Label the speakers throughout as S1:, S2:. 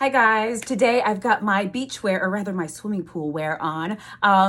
S1: Hi guys, today I've got my beach wear, or rather my swimming pool wear on,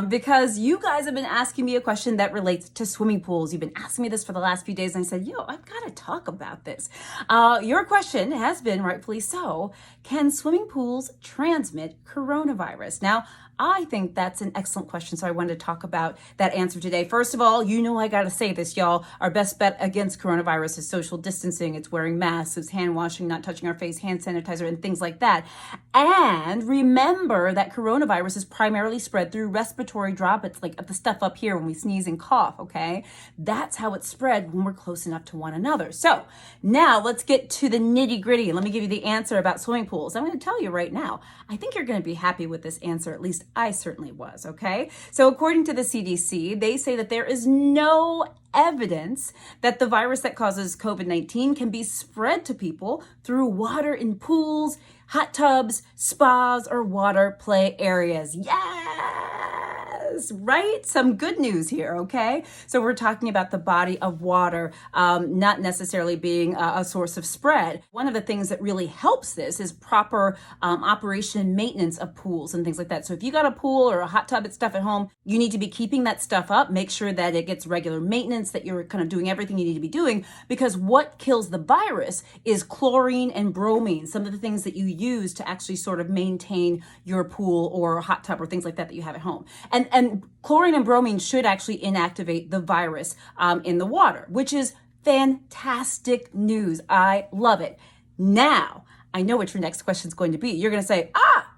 S1: because you guys have been asking me a question that relates to swimming pools. You've been asking me this for the last few days and I said, I've got to talk about this. Your question has been, rightfully so, can swimming pools transmit coronavirus? Now, I think that's an excellent question, so I wanted to talk about that answer today. First of all, I gotta say this, y'all. Our best bet against coronavirus is social distancing. It's wearing masks, it's hand washing, not touching our face, hand sanitizer, and things like that. And remember that coronavirus is primarily spread through respiratory droplets, like the stuff up here when we sneeze and cough, okay? That's how it's spread when we're close enough to one another. So now let's get to the nitty gritty. Let me give you the answer about swimming pools. I'm gonna tell you right now, I think you're gonna be happy with this answer, at least I certainly was, okay? So according to the CDC, they say that there is no evidence that the virus that causes COVID-19 can be spread to people through water in pools, hot tubs, spas, or water play areas. Yes, right? Some good news here, okay? So we're talking about the body of water, not necessarily being a source of spread. One of the things that really helps this is proper operation and maintenance of pools and things like that. So if you got a pool or a hot tub and stuff at home, you need to be keeping that stuff up. Make sure that it gets regular maintenance, that you're kind of doing everything you need to be doing, because what kills the virus is chlorine and bromine, some of the things that you use to actually sort of maintain your pool or hot tub or things like that you have at home. And chlorine and bromine should actually inactivate the virus in the water, which is fantastic news. I love it. Now, I know what your next question is going to be. You're going to say,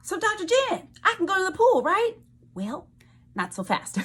S1: so Dr. Jen, I can go to the pool, right? Well, not so fast.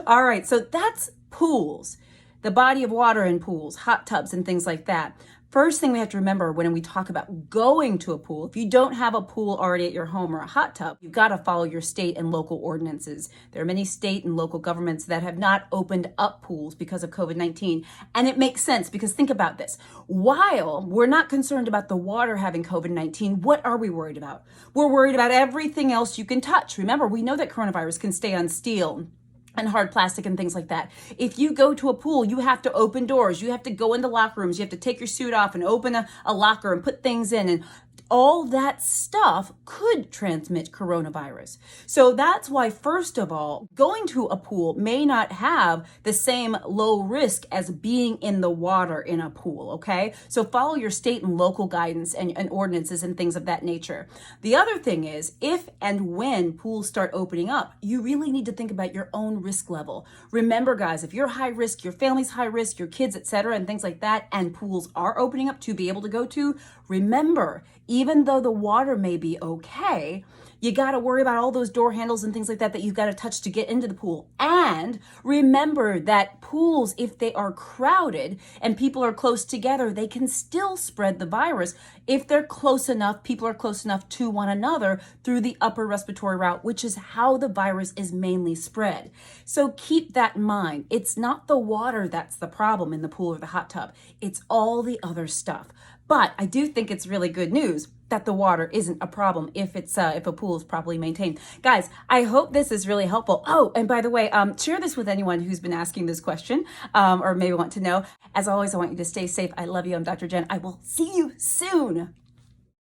S1: All right, so that's pools, the body of water in pools, hot tubs, and things like that. First thing we have to remember when we talk about going to a pool, if you don't have a pool already at your home or a hot tub, you've got to follow your state and local ordinances. There are many state and local governments that have not opened up pools because of COVID-19. And it makes sense because think about this. While we're not concerned about the water having COVID-19, what are we worried about? We're worried about everything else you can touch. Remember, we know that coronavirus can stay on steel and hard plastic and things like that. If you go to a pool, you have to open doors. You have to go into locker rooms. You have to take your suit off and open a locker and put things in. And all that stuff could transmit coronavirus. So that's why, first of all, going to a pool may not have the same low risk as being in the water in a pool, okay? So follow your state and local guidance and ordinances and things of that nature. The other thing is, if and when pools start opening up, you really need to think about your own risk level. Remember, guys, if you're high risk, your family's high risk, your kids, etc., and things like that, and pools are opening up to be able to go to, remember, even though the water may be okay, you got to worry about all those door handles and things like that you've got to touch to get into the pool. And remember that pools, if they are crowded and people are close together, they can still spread the virus if they're close enough, people are close enough to one another through the upper respiratory route, which is how the virus is mainly spread. So keep that in mind. It's not the water that's the problem in the pool or the hot tub. It's all the other stuff. But I do think it's really good news that the water isn't a problem if a pool is properly maintained. Guys, I hope this is really helpful. Oh, and by the way, share this with anyone who's been asking this question or maybe want to know. As always, I want you to stay safe. I love you. I'm Dr. Jen. I will see you soon.